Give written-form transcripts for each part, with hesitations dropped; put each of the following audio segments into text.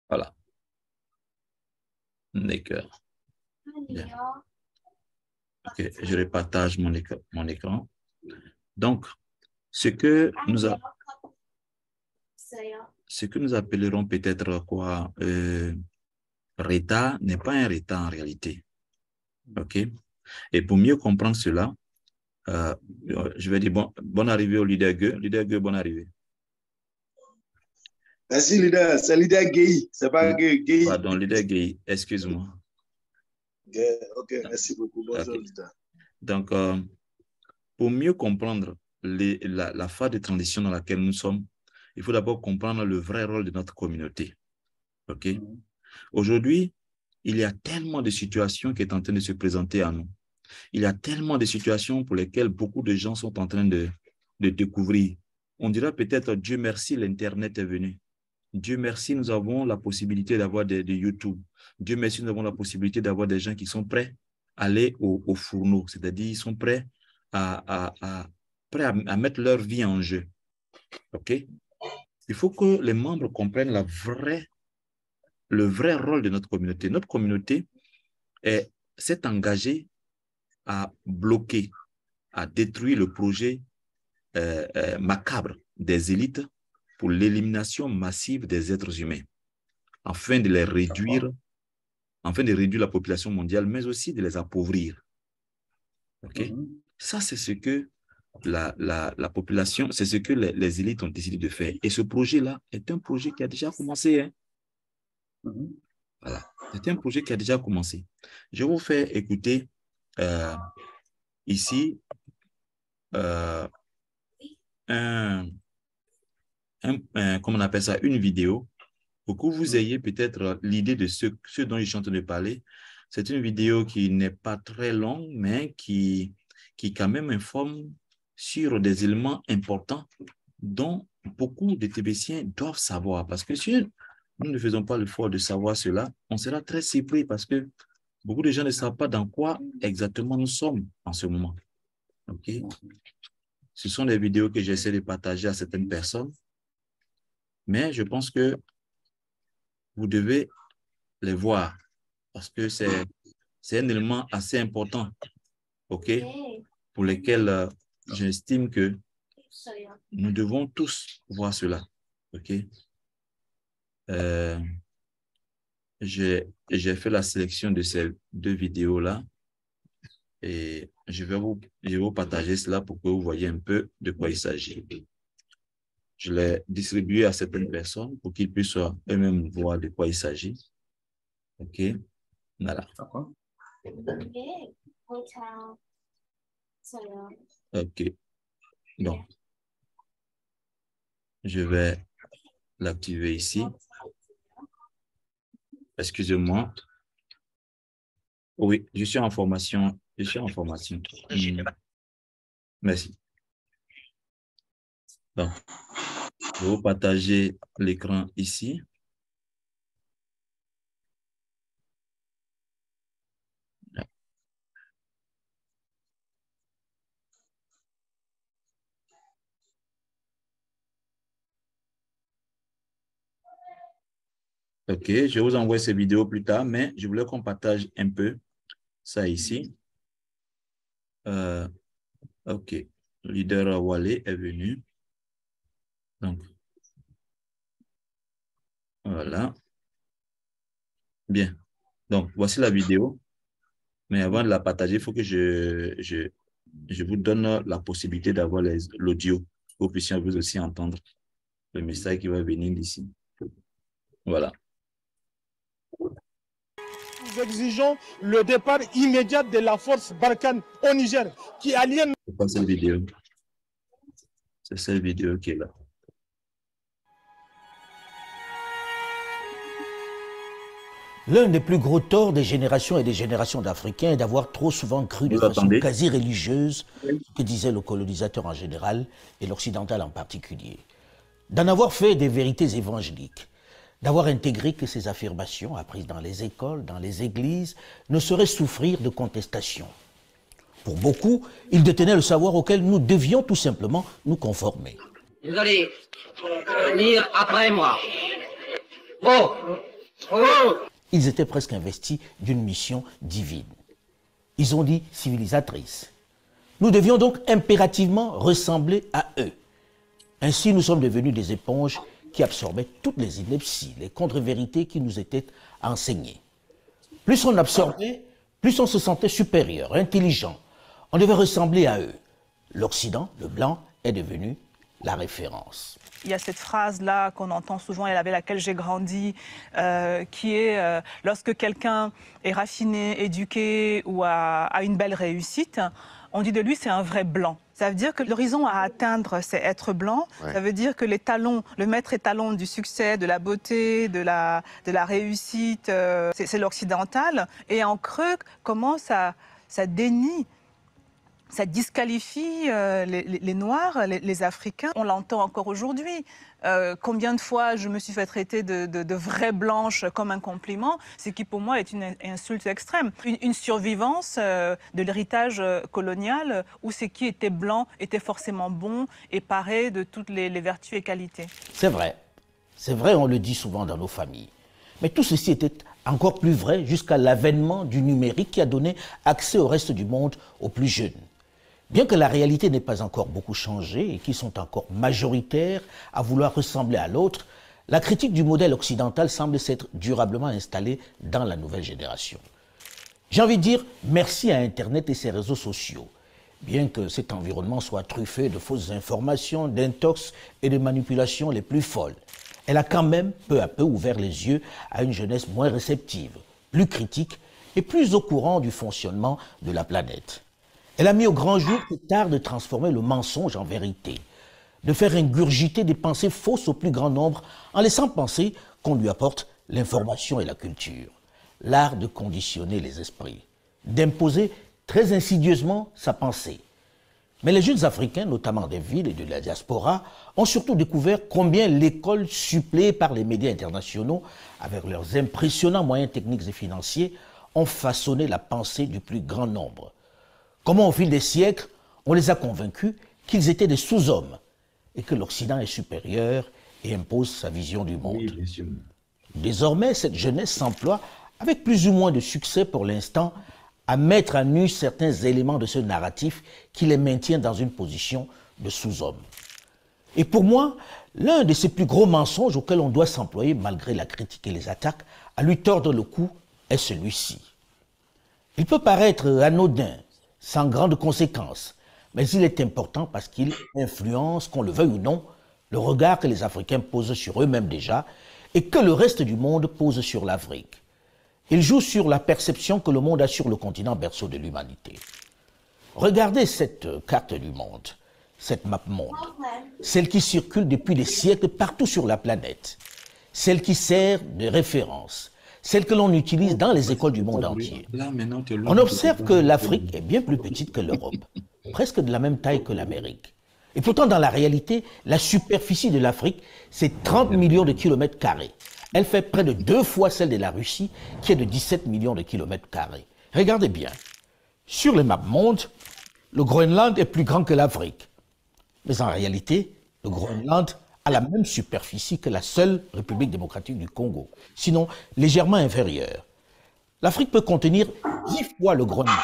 Voilà. D'accord. Bien. Ok, je repartage mon écran. Donc, ce que nous appellerons peut-être quoi, retard n'est pas un retard en réalité. OK? Et pour mieux comprendre cela, je vais dire bonne arrivée au leader Gueux. Leader Gueux, bonne arrivée. Merci, leader. C'est leader Gueye. C'est pas Gueye. Pardon, leader Gueye, excuse-moi. Ok, merci beaucoup. Bonjour, Okay. leader. Donc, pour mieux comprendre la phase de transition dans laquelle nous sommes, il faut d'abord comprendre le vrai rôle de notre communauté. OK? Aujourd'hui, il y a tellement de situations qui sont en train de se présenter à nous. Il y a tellement de situations pour lesquelles beaucoup de gens sont en train de découvrir. On dira peut-être, Dieu merci, l'Internet est venu. Dieu merci, nous avons la possibilité d'avoir de YouTube. Dieu merci, nous avons la possibilité d'avoir des gens qui sont prêts à aller au fourneau, c'est-à-dire ils sont prêts à mettre leur vie en jeu. OK? Il faut que les membres comprennent le vrai rôle de notre communauté. Notre communauté s'est engagée à bloquer, à détruire le projet macabre des élites pour l'élimination massive des êtres humains, afin de les réduire, afin de réduire la population mondiale, mais aussi de les appauvrir. OK? Ça, c'est ce que la population, c'est ce que les élites ont décidé de faire. Et ce projet-là est un projet qui a déjà commencé. Hein? Voilà. C'est un projet qui a déjà commencé. Je vais vous faire écouter ici comment on appelle ça, une vidéo pour que vous ayez peut-être l'idée de ce dont je suis en train de parler. C'est une vidéo qui n'est pas très longue, mais qui quand même informe sur des éléments importants dont beaucoup de Tébétiens doivent savoir. Parce que si nous ne faisons pas l'effort de savoir cela, on sera très surpris parce que beaucoup de gens ne savent pas dans quoi exactement nous sommes en ce moment. OK? Ce sont des vidéos que j'essaie de partager à certaines personnes, mais je pense que vous devez les voir parce que c'est un élément assez important, OK, pour lequel j'estime que nous devons tous voir cela, OK. J'ai fait la sélection de ces deux vidéos-là et je vais vous partager cela pour que vous voyez un peu de quoi il s'agit. Je l'ai distribué à certaines personnes pour qu'ils puissent eux-mêmes voir de quoi il s'agit. OK, voilà. OK, donc, je vais l'activer ici. Excusez-moi. Oui, je suis en formation. Je suis en formation. Merci. Donc, je vais vous partager l'écran ici. OK, je vais vous envoyer ces vidéos plus tard, mais je voulais qu'on partage un peu ça ici. OK, le leader Wale est venu. Donc, voilà. Bien. Donc, voici la vidéo. Mais avant de la partager, il faut que je vous donne la possibilité d'avoir l'audio pour que vous puissiez vous aussi entendre le message qui va venir d'ici. Voilà. Nous exigeons le départ immédiat de la force Barkhane au Niger qui aliène. C'est pas cette vidéo. C'est cette vidéo qui est là. L'un des plus gros torts des générations et des générations d'Africains est d'avoir trop souvent cru de façon quasi religieuse ce que disait le colonisateur en général et l'occidental en particulier. D'en avoir fait des vérités évangéliques, d'avoir intégré que ces affirmations, apprises dans les écoles, dans les églises, ne sauraient souffrir de contestation. Pour beaucoup, ils détenaient le savoir auquel nous devions tout simplement nous conformer. Vous allez lire après moi. Oh, Ils étaient presque investis d'une mission divine. Ils ont dit civilisatrice. Nous devions donc impérativement ressembler à eux. Ainsi, nous sommes devenus des éponges qui absorbaient toutes les inepties, les contre-vérités qui nous étaient enseignées. Plus on absorbait, plus on se sentait supérieur, intelligent. On devait ressembler à eux. L'Occident, le blanc, est devenu la référence. Il y a cette phrase-là qu'on entend souvent et avec laquelle j'ai grandi, qui est lorsque quelqu'un est raffiné, éduqué ou a une belle réussite, on dit de lui c'est un vrai blanc. Ça veut dire que l'horizon à atteindre, c'est être blanc. Ouais. Ça veut dire que les talons, le maître étalon du succès, de la beauté, de la réussite, c'est l'occidental. Et en creux, comment ça dénie, ça disqualifie les Noirs, les Africains. On l'entend encore aujourd'hui. Combien de fois je me suis fait traiter de vraie blanche comme un compliment, ce qui pour moi est une insulte extrême. Une survivance de l'héritage colonial où ce qui était blanc était forcément bon et paré de toutes les vertus et qualités. C'est vrai, on le dit souvent dans nos familles. Mais tout ceci était encore plus vrai jusqu'à l'avènement du numérique qui a donné accès au reste du monde aux plus jeunes. Bien que la réalité n'ait pas encore beaucoup changé et qu'ils sont encore majoritaires à vouloir ressembler à l'autre, la critique du modèle occidental semble s'être durablement installée dans la nouvelle génération. J'ai envie de dire merci à Internet et ses réseaux sociaux. Bien que cet environnement soit truffé de fausses informations, d'intox et de manipulations les plus folles, elle a quand même peu à peu ouvert les yeux à une jeunesse moins réceptive, plus critique et plus au courant du fonctionnement de la planète. Elle a mis au grand jour cet art de transformer le mensonge en vérité, de faire ingurgiter des pensées fausses au plus grand nombre en laissant penser qu'on lui apporte l'information et la culture. L'art de conditionner les esprits, d'imposer très insidieusement sa pensée. Mais les jeunes Africains, notamment des villes et de la diaspora, ont surtout découvert combien l'école suppléée par les médias internationaux, avec leurs impressionnants moyens techniques et financiers, ont façonné la pensée du plus grand nombre. Comment, au fil des siècles, on les a convaincus qu'ils étaient des sous-hommes et que l'Occident est supérieur et impose sa vision du monde. Oui, bien sûr. Désormais, cette jeunesse s'emploie, avec plus ou moins de succès pour l'instant, à mettre à nu certains éléments de ce narratif qui les maintient dans une position de sous-homme. Et pour moi, l'un de ces plus gros mensonges auxquels on doit s'employer, malgré la critique et les attaques, à lui tordre le cou, est celui-ci. Il peut paraître anodin, sans grandes conséquences, mais il est important parce qu'il influence, qu'on le veuille ou non, le regard que les Africains posent sur eux-mêmes déjà et que le reste du monde pose sur l'Afrique. Il joue sur la perception que le monde a sur le continent berceau de l'humanité. Regardez cette carte du monde, cette map monde, celle qui circule depuis des siècles partout sur la planète, celle qui sert de référence, celle que l'on utilise dans les écoles du monde entier. On observe que l'Afrique est bien plus petite que l'Europe, presque de la même taille que l'Amérique. Et pourtant, dans la réalité, la superficie de l'Afrique, c'est 30 millions de kilomètres carrés. Elle fait près de 2 fois celle de la Russie, qui est de 17 millions de kilomètres carrés. Regardez bien, sur les maps monde, le Groenland est plus grand que l'Afrique. Mais en réalité, le Groenland a la même superficie que la seule République démocratique du Congo, sinon légèrement inférieure. L'Afrique peut contenir 10 fois le Groenland.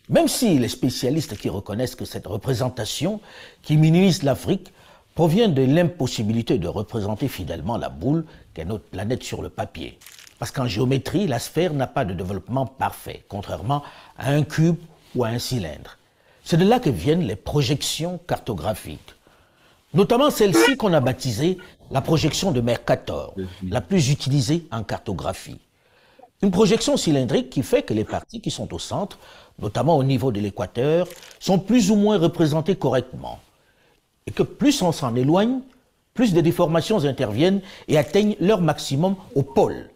Même si les spécialistes qui reconnaissent que cette représentation qui minimise l'Afrique provient de l'impossibilité de représenter fidèlement la boule qu'est notre planète sur le papier. Parce qu'en géométrie, la sphère n'a pas de développement parfait, contrairement à un cube ou à un cylindre. C'est de là que viennent les projections cartographiques. Notamment celle-ci qu'on a baptisée la projection de Mercator, la plus utilisée en cartographie. Une projection cylindrique qui fait que les parties qui sont au centre, notamment au niveau de l'équateur, sont plus ou moins représentées correctement. Et que plus on s'en éloigne, plus de déformations interviennent et atteignent leur maximum au pôle.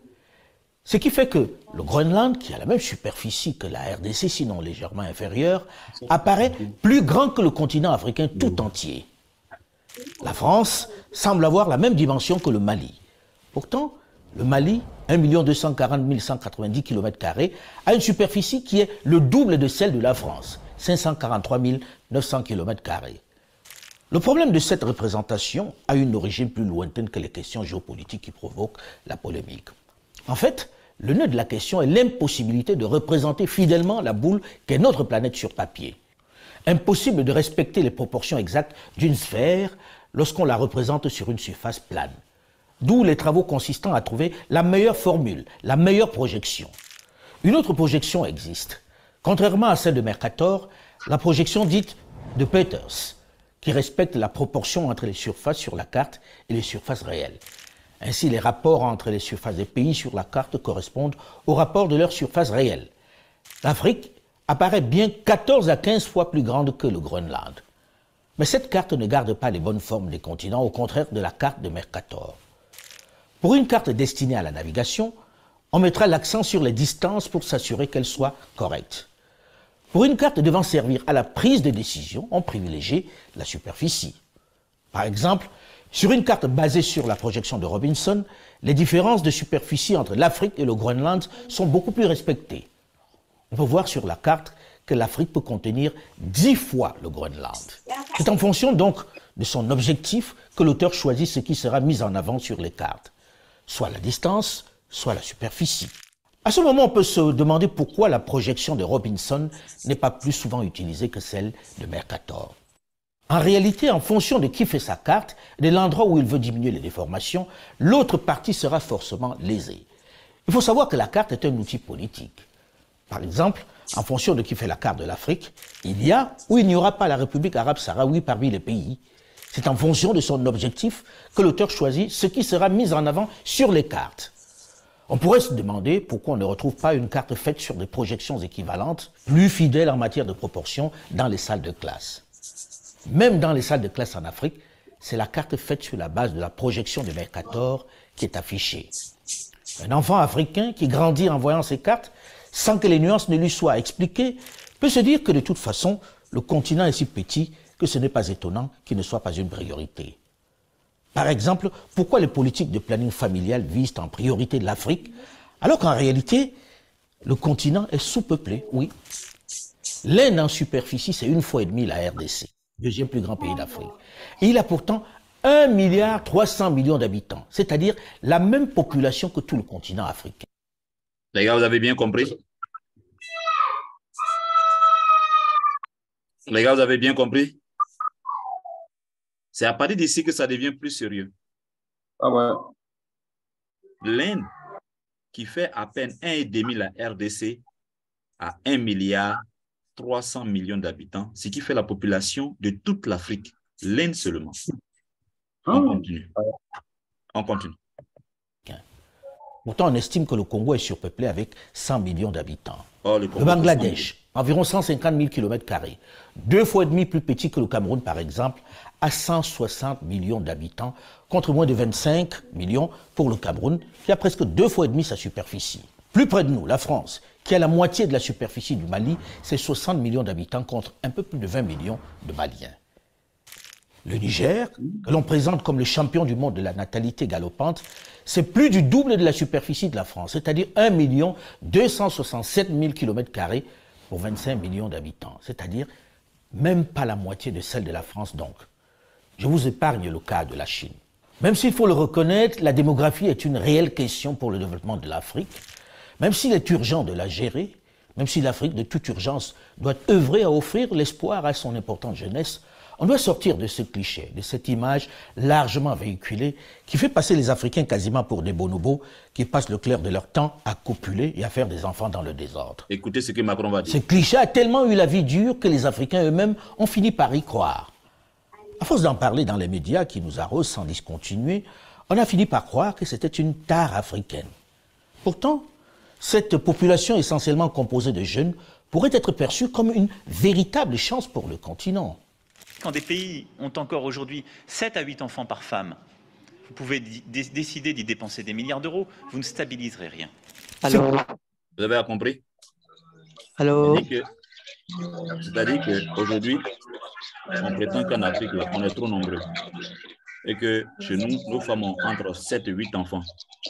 Ce qui fait que le Groenland, qui a la même superficie que la RDC, sinon légèrement inférieure, apparaît plus grand que le continent africain tout entier. La France semble avoir la même dimension que le Mali. Pourtant, le Mali, 1 240 190 km², a une superficie qui est le double de celle de la France, 543 900 km². Le problème de cette représentation a une origine plus lointaine que les questions géopolitiques qui provoquent la polémique. En fait, le nœud de la question est l'impossibilité de représenter fidèlement la boule qu'est notre planète sur papier. Impossible de respecter les proportions exactes d'une sphère lorsqu'on la représente sur une surface plane. D'où les travaux consistant à trouver la meilleure formule, la meilleure projection. Une autre projection existe. Contrairement à celle de Mercator, la projection dite de Peters, qui respecte la proportion entre les surfaces sur la carte et les surfaces réelles. Ainsi, les rapports entre les surfaces des pays sur la carte correspondent aux rapports de leurs surfaces réelles. L'Afrique apparaît bien 14 à 15 fois plus grande que le Groenland. Mais cette carte ne garde pas les bonnes formes des continents, au contraire de la carte de Mercator. Pour une carte destinée à la navigation, on mettra l'accent sur les distances pour s'assurer qu'elle soit correcte. Pour une carte devant servir à la prise de décision, on privilégie la superficie. Par exemple, sur une carte basée sur la projection de Robinson, les différences de superficie entre l'Afrique et le Groenland sont beaucoup plus respectées. On peut voir sur la carte que l'Afrique peut contenir 10 fois le Groenland. C'est en fonction donc de son objectif que l'auteur choisit ce qui sera mis en avant sur les cartes, soit la distance, soit la superficie. À ce moment, on peut se demander pourquoi la projection de Robinson n'est pas plus souvent utilisée que celle de Mercator. En réalité, en fonction de qui fait sa carte et de l'endroit où il veut diminuer les déformations, l'autre partie sera forcément lésée. Il faut savoir que la carte est un outil politique. Par exemple, en fonction de qui fait la carte de l'Afrique, il y a ou il n'y aura pas la République arabe sahraoui parmi les pays. C'est en fonction de son objectif que l'auteur choisit ce qui sera mis en avant sur les cartes. On pourrait se demander pourquoi on ne retrouve pas une carte faite sur des projections équivalentes, plus fidèles en matière de proportion, dans les salles de classe. Même dans les salles de classe en Afrique, c'est la carte faite sur la base de la projection de Mercator qui est affichée. Un enfant africain qui grandit en voyant ces cartes, sans que les nuances ne lui soient expliquées, peut se dire que de toute façon, le continent est si petit que ce n'est pas étonnant qu'il ne soit pas une priorité. Par exemple, pourquoi les politiques de planning familial visent en priorité l'Afrique, alors qu'en réalité, le continent est sous-peuplé, oui. L'Inde en superficie, c'est 1,5 fois la RDC, deuxième plus grand pays d'Afrique. Et il a pourtant 1,3 milliard d'habitants, c'est-à-dire la même population que tout le continent africain. Les gars, vous avez bien compris? Les gars, vous avez bien compris? C'est à partir d'ici que ça devient plus sérieux. Ah ouais. L'Inde, qui fait à peine 1,5 la RDC, a 1,3 milliard d'habitants, ce qui fait la population de toute l'Afrique. L'Inde seulement. On continue. On continue. Pourtant, on estime que le Congo est surpeuplé avec 100 millions d'habitants. Oh, le Bangladesh, environ 150 000 km², 2,5 fois plus petit que le Cameroun, par exemple, à 160 millions d'habitants, contre moins de 25 millions pour le Cameroun, qui a presque 2,5 fois sa superficie. Plus près de nous, la France, qui a la moitié de la superficie du Mali, c'est 60 millions d'habitants contre un peu plus de 20 millions de Maliens. Le Niger, que l'on présente comme le champion du monde de la natalité galopante, c'est plus du double de la superficie de la France, c'est-à-dire 1 267 000 km² pour 25 millions d'habitants, c'est-à-dire même pas la moitié de celle de la France donc. Je vous épargne le cas de la Chine. Même s'il faut le reconnaître, la démographie est une réelle question pour le développement de l'Afrique, même s'il est urgent de la gérer, même si l'Afrique de toute urgence doit œuvrer à offrir l'espoir à son importante jeunesse, on doit sortir de ce cliché, de cette image largement véhiculée qui fait passer les Africains quasiment pour des bonobos qui passent le clair de leur temps à copuler et à faire des enfants dans le désordre. Écoutez ce que Macron va dire. Ce cliché a tellement eu la vie dure que les Africains eux-mêmes ont fini par y croire. À force d'en parler dans les médias qui nous arrosent sans discontinuer, on a fini par croire que c'était une tare africaine. Pourtant, cette population essentiellement composée de jeunes pourrait être perçue comme une véritable chance pour le continent. Quand des pays ont encore aujourd'hui 7 à 8 enfants par femme, vous pouvez décider d'y dépenser des milliards d'euros, vous ne stabiliserez rien. Allô. Vous avez compris? Allô. C'est-à-dire qu'aujourd'hui, on prétend qu'en Afrique, on est trop nombreux. Et que chez nous, nos femmes ont entre 7 et 8 enfants.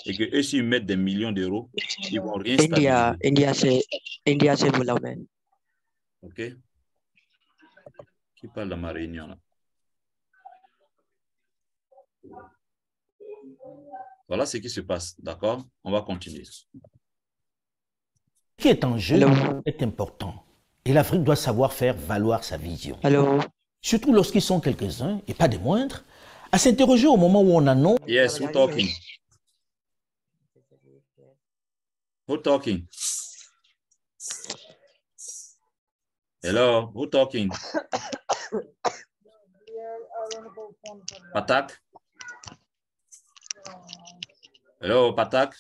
Et que eux, s'ils mettent des millions d'euros, ils ne vont rien stabiliser. India, c'est développement. OK? Qui parle dans ma réunion là? Voilà ce qui se passe, d'accord? On va continuer. Ce qui est en jeu est important. Et l'Afrique doit savoir faire valoir sa vision. Surtout lorsqu'ils sont quelques-uns, et pas des moindres, à s'interroger au moment où on annonce... Yes, who's talking? Who talking? Hello, who talking? Patak? Hello, Patak?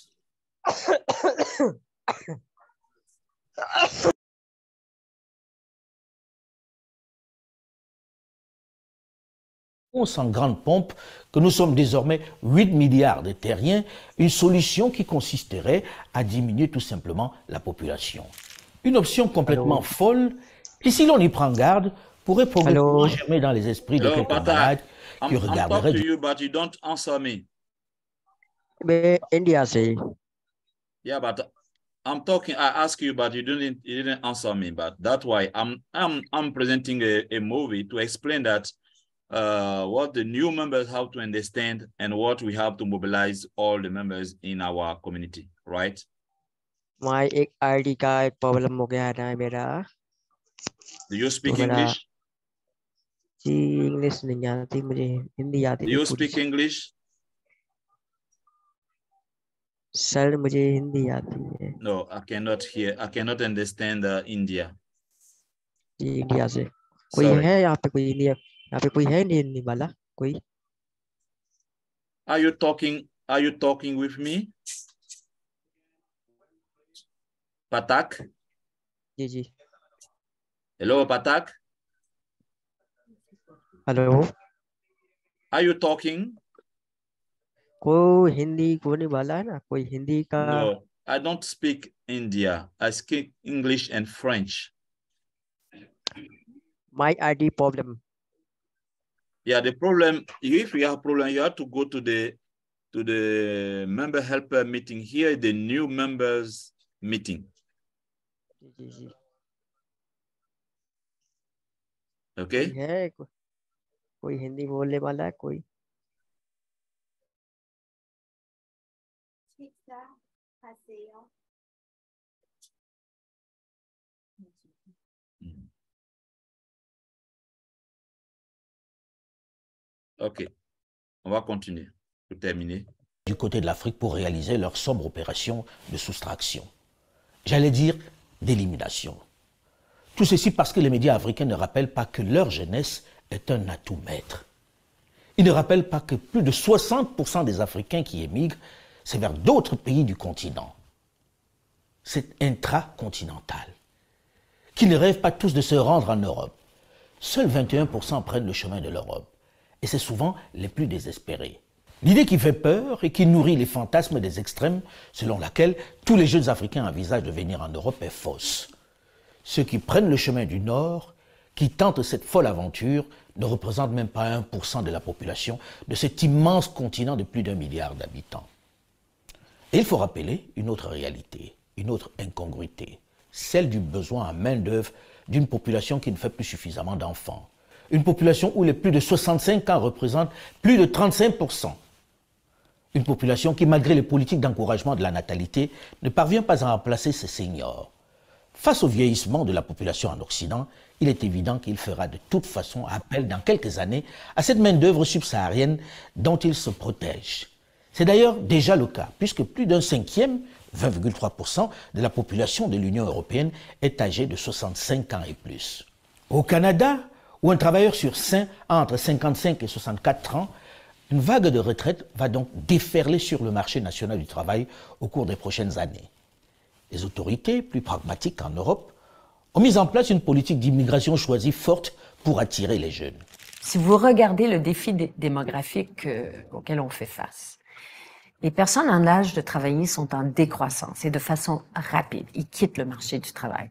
En grande pompe que nous sommes désormais 8 milliards de terriens, une solution qui consisterait à diminuer tout simplement la population. Une option complètement folle qui, si l'on y prend garde, pourrait progressivement germer dans les esprits de quelques malades qui regarderaient... I'm talking to you, but you don't answer me. India say. Yeah, but I'm talking. I asked you, but you didn't answer me. But that's why I'm presenting a movie to explain that what the new members have to understand and what we have to mobilize all the members in our community, right? My ID का एक problem हो गया है ना मेरा. Do you speak English? जी English नहीं आती मुझे, हिंदी आती. Do you speak English? Sir मुझे हिंदी आती है. No, I cannot hear. I cannot understand India. जी इंडिया से. कोई है यहाँ पे, कोई इंडिया यहाँ पे कोई है हिंदी वाला कोई? Are you talking with me? Patak? Ji ji. Hello, Patak? Hello. Are you talking? कोई हिंदी कोने वाला है ना, कोई हिंदी का? No, I don't speak India. I speak English and French. My ID problem. Yeah, the problem, if you have a problem, you have to go to the member helper meeting. Here, the new members meeting. Okay? है कोई हिंदी बोलने वाला है कोई? Ok, on va continuer pour terminer. Du côté de l'Afrique pour réaliser leur sombre opération de soustraction. J'allais dire d'élimination. Tout ceci parce que les médias africains ne rappellent pas que leur jeunesse est un atout maître. Ils ne rappellent pas que plus de 60% des Africains qui émigrent, c'est vers d'autres pays du continent. C'est intracontinental. Qu'ils ne rêvent pas tous de se rendre en Europe. Seuls 21% prennent le chemin de l'Europe. Et c'est souvent les plus désespérés. L'idée qui fait peur et qui nourrit les fantasmes des extrêmes, selon laquelle tous les jeunes Africains envisagent de venir en Europe, est fausse. Ceux qui prennent le chemin du Nord, qui tentent cette folle aventure, ne représentent même pas 1% de la population de cet immense continent de plus d'1 milliard d'habitants. Et il faut rappeler une autre réalité, une autre incongruité, celle du besoin en main-d'œuvre d'une population qui ne fait plus suffisamment d'enfants. Une population où les plus de 65 ans représentent plus de 35%. Une population qui, malgré les politiques d'encouragement de la natalité, ne parvient pas à remplacer ses seniors. Face au vieillissement de la population en Occident, il est évident qu'il fera de toute façon appel dans quelques années à cette main-d'œuvre subsaharienne dont il se protège. C'est d'ailleurs déjà le cas, puisque plus d'un cinquième, 20,3% de la population de l'Union européenne est âgée de 65 ans et plus. Au Canada, où un travailleur sur 5 a entre 55 et 64 ans, une vague de retraite va donc déferler sur le marché national du travail au cours des prochaines années. Les autorités, plus pragmatiques qu'en Europe, ont mis en place une politique d'immigration choisie forte pour attirer les jeunes. Si vous regardez le défi démographique auquel on fait face, les personnes en âge de travailler sont en décroissance et de façon rapide. Ils quittent le marché du travail.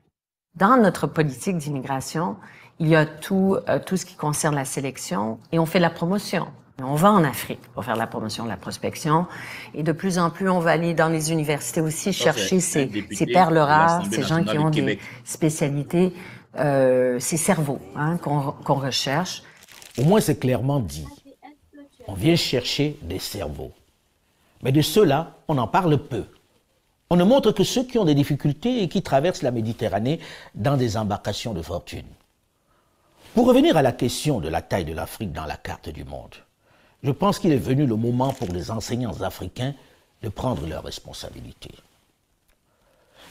Dans notre politique d'immigration, il y a tout ce qui concerne la sélection et on fait la promotion. On va en Afrique pour faire la promotion, la prospection et de plus en plus on va aller dans les universités aussi chercher ces perles rares, ces gens qui ont des spécialités, ces cerveaux qu'on recherche. Au moins c'est clairement dit. On vient chercher des cerveaux. Mais de ceux-là, on en parle peu. On ne montre que ceux qui ont des difficultés et qui traversent la Méditerranée dans des embarcations de fortune. Pour revenir à la question de la taille de l'Afrique dans la carte du monde, je pense qu'il est venu le moment pour les enseignants africains de prendre leurs responsabilités.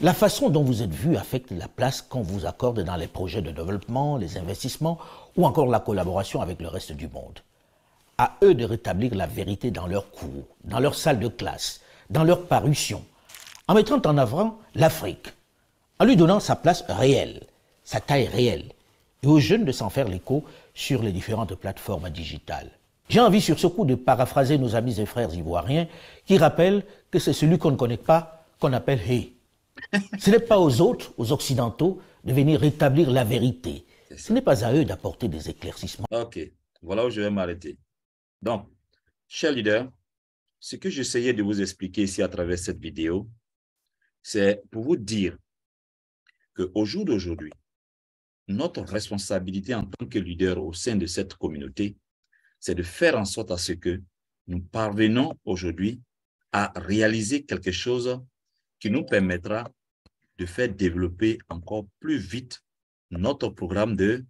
La façon dont vous êtes vus affecte la place qu'on vous accorde dans les projets de développement, les investissements ou encore la collaboration avec le reste du monde. À eux de rétablir la vérité dans leurs cours, dans leurs salles de classe, dans leurs parutions, en mettant en avant l'Afrique, en lui donnant sa place réelle, sa taille réelle, et aux jeunes de s'en faire l'écho sur les différentes plateformes digitales. J'ai envie sur ce coup de paraphraser nos amis et frères ivoiriens qui rappellent que c'est celui qu'on ne connaît pas qu'on appelle « hey ». Ce n'est pas aux autres, aux Occidentaux, de venir rétablir la vérité. Ce n'est pas à eux d'apporter des éclaircissements. Ok, voilà où je vais m'arrêter. Donc, chers leaders, ce que j'essayais de vous expliquer ici à travers cette vidéo, c'est pour vous dire qu'au jour d'aujourd'hui, notre responsabilité en tant que leader au sein de cette communauté, c'est de faire en sorte à ce que nous parvenons aujourd'hui à réaliser quelque chose qui nous permettra de faire développer encore plus vite notre programme de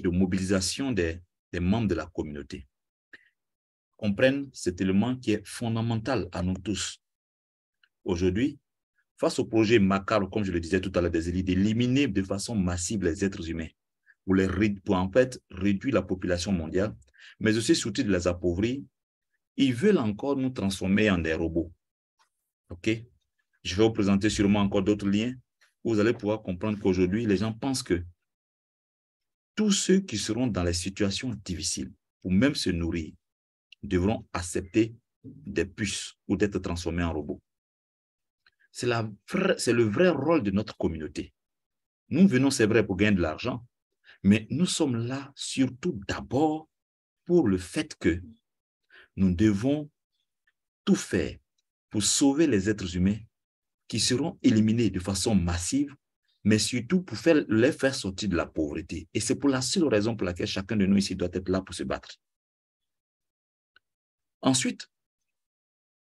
mobilisation des membres de la communauté. Comprennent cet élément qui est fondamental à nous tous. Aujourd'hui, face au projet macabre, comme je le disais tout à l'heure, des élites, d'éliminer de façon massive les êtres humains, pour en fait réduire la population mondiale, mais aussi surtout de les appauvrir, ils veulent encore nous transformer en des robots. OK? Je vais vous présenter sûrement encore d'autres liens où vous allez pouvoir comprendre qu'aujourd'hui, les gens pensent que tous ceux qui seront dans les situations difficiles ou même se nourrir devront accepter des puces ou d'être transformés en robots. C'est le vrai rôle de notre communauté. Nous venons, c'est vrai, pour gagner de l'argent, mais nous sommes là surtout d'abord pour le fait que nous devons tout faire pour sauver les êtres humains qui seront éliminés de façon massive, mais surtout pour les faire sortir de la pauvreté. Et c'est pour la seule raison pour laquelle chacun de nous ici doit être là pour se battre. Ensuite,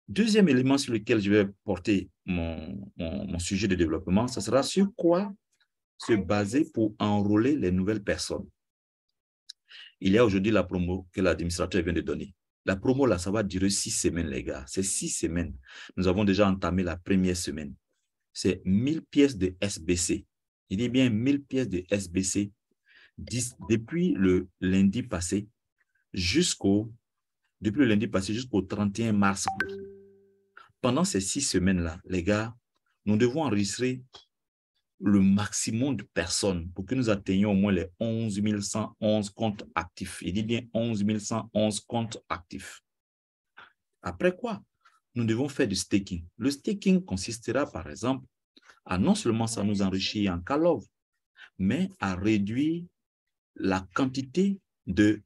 deuxième élément sur lequel je vais porter mon sujet de développement, ce sera sur quoi se baser pour enrôler les nouvelles personnes. Il y a aujourd'hui la promo que l'administrateur vient de donner. La promo, là, ça va durer 6 semaines, les gars. C'est 6 semaines. Nous avons déjà entamé la première semaine. C'est 1000 pièces de SBC. Il dit bien 1000 pièces de SBC depuis le lundi passé jusqu'au 31 mars. Pendant ces 6 semaines-là, les gars, nous devons enregistrer le maximum de personnes pour que nous atteignions au moins les 11 111 comptes actifs. Il dit bien 11 111 comptes actifs. Après quoi, nous devons faire du staking. Le staking consistera, par exemple, à non seulement ça nous enrichir en Calov, mais à réduire la quantité de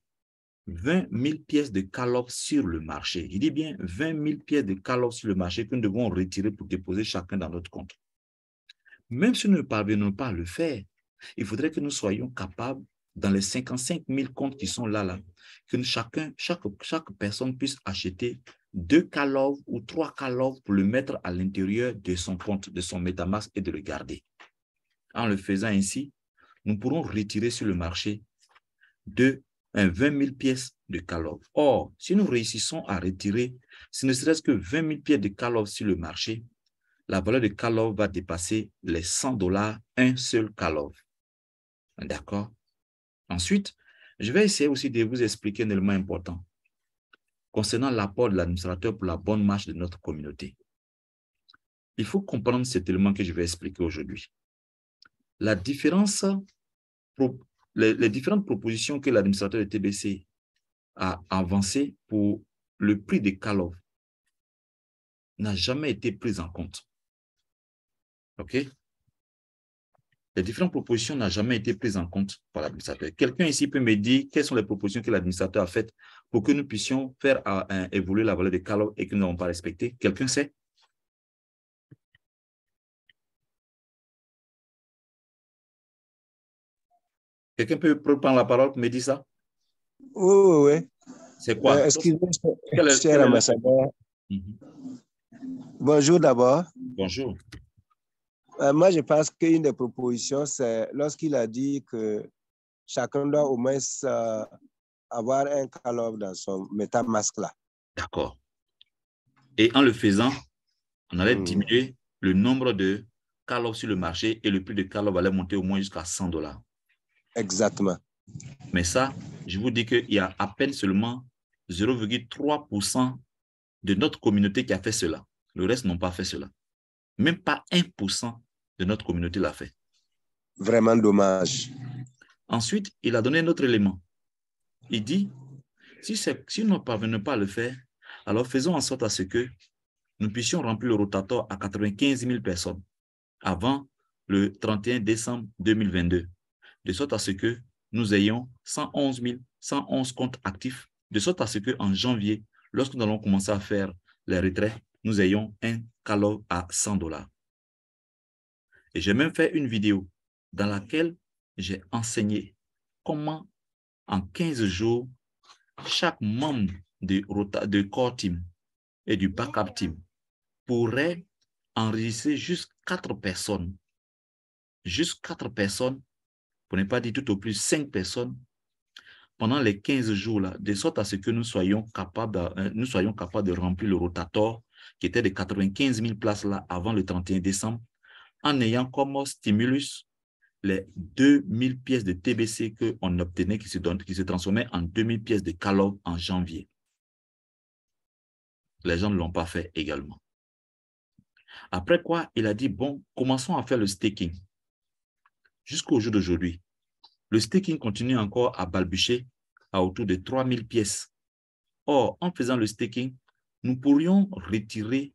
20 000 pièces de Calov sur le marché. Il dit bien 20 000 pièces de Calov sur le marché que nous devons retirer pour déposer chacun dans notre compte. Même si nous ne parvenons pas à le faire, il faudrait que nous soyons capables, dans les 55 000 comptes qui sont là, que chaque personne puisse acheter 2 Calov ou 3 Calov pour le mettre à l'intérieur de son compte, de son MetaMask et de le garder. En le faisant ainsi, nous pourrons retirer sur le marché 20 000 pièces de Calov. Or, si nous réussissons à retirer, ce ne serait-ce que 20 000 pièces de Calov sur le marché, la valeur de Calov va dépasser les $100, un seul Calov. D'accord? Ensuite, je vais essayer aussi de vous expliquer un élément important concernant l'apport de l'administrateur pour la bonne marche de notre communauté. Il faut comprendre cet élément que je vais expliquer aujourd'hui. La différence, les différentes propositions que l'administrateur de TBC a avancées pour le prix des Calov n'a jamais été prise en compte. OK? Les différentes propositions n'ont jamais été prises en compte par l'administrateur. Quelqu'un ici peut me dire quelles sont les propositions que l'administrateur a faites pour que nous puissions faire évoluer la valeur des Calov et que nous n'avons pas respecté? Quelqu'un sait? Quelqu'un peut prendre la parole pour me dire ça? Oui. C'est quoi? Excusez-moi, cher ambassadeur. Bonjour d'abord. Bonjour. Moi, je pense qu'une des propositions, c'est lorsqu'il a dit que chacun doit au moins avoir un call-off dans son MetaMask là. D'accord. Et en le faisant, on allait diminuer le nombre de call-off sur le marché et le prix de call-off allait monter au moins jusqu'à $100. Exactement. Mais ça, je vous dis qu'il y a à peine seulement 0,3% de notre communauté qui a fait cela. Le reste n'ont pas fait cela. Même pas 1% de notre communauté l'a fait. Vraiment dommage. Ensuite, il a donné un autre élément. Il dit, si nous ne parvenons pas à le faire, alors faisons en sorte à ce que nous puissions remplir le rotator à 95 000 personnes avant le 31 décembre 2022, de sorte à ce que nous ayons 111 comptes actifs, de sorte à ce qu'en janvier, lorsque nous allons commencer à faire les retraits, nous ayons un call-off à $100. Et j'ai même fait une vidéo dans laquelle j'ai enseigné comment, en 15 jours, chaque membre de Core Team et du Backup Team pourrait enregistrer juste 4 personnes. Juste 4 personnes, pour ne pas dire tout au plus 5 personnes, pendant les 15 jours-là, de sorte à ce que nous soyons capables de remplir le rotator qui était de 95 000 places là avant le 31 décembre, en ayant comme stimulus les 2000 pièces de TBC qu'on obtenait qui se transformaient en 2000 pièces de call-off en janvier. Les gens ne l'ont pas fait également. Après quoi, il a dit, bon, commençons à faire le staking. Jusqu'au jour d'aujourd'hui, le staking continue encore à balbutier à autour de 3000 pièces. Or, en faisant le staking, nous pourrions retirer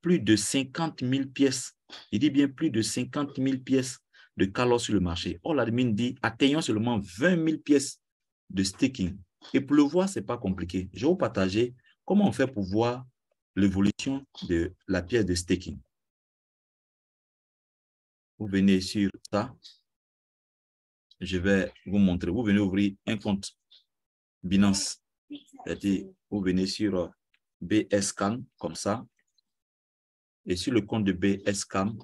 plus de 50 000 pièces. Il dit bien plus de 50 000 pièces de call-off sur le marché. Or, l'admin dit, atteignons seulement 20 000 pièces de staking. Et pour le voir, ce n'est pas compliqué. Je vais vous partager comment on fait pour voir l'évolution de la pièce de staking. Vous venez sur ça. Je vais vous montrer. Vous venez ouvrir un compte Binance. C'est-à-dire, vous venez sur BSCAM, comme ça. Et sur le compte de BSCAM,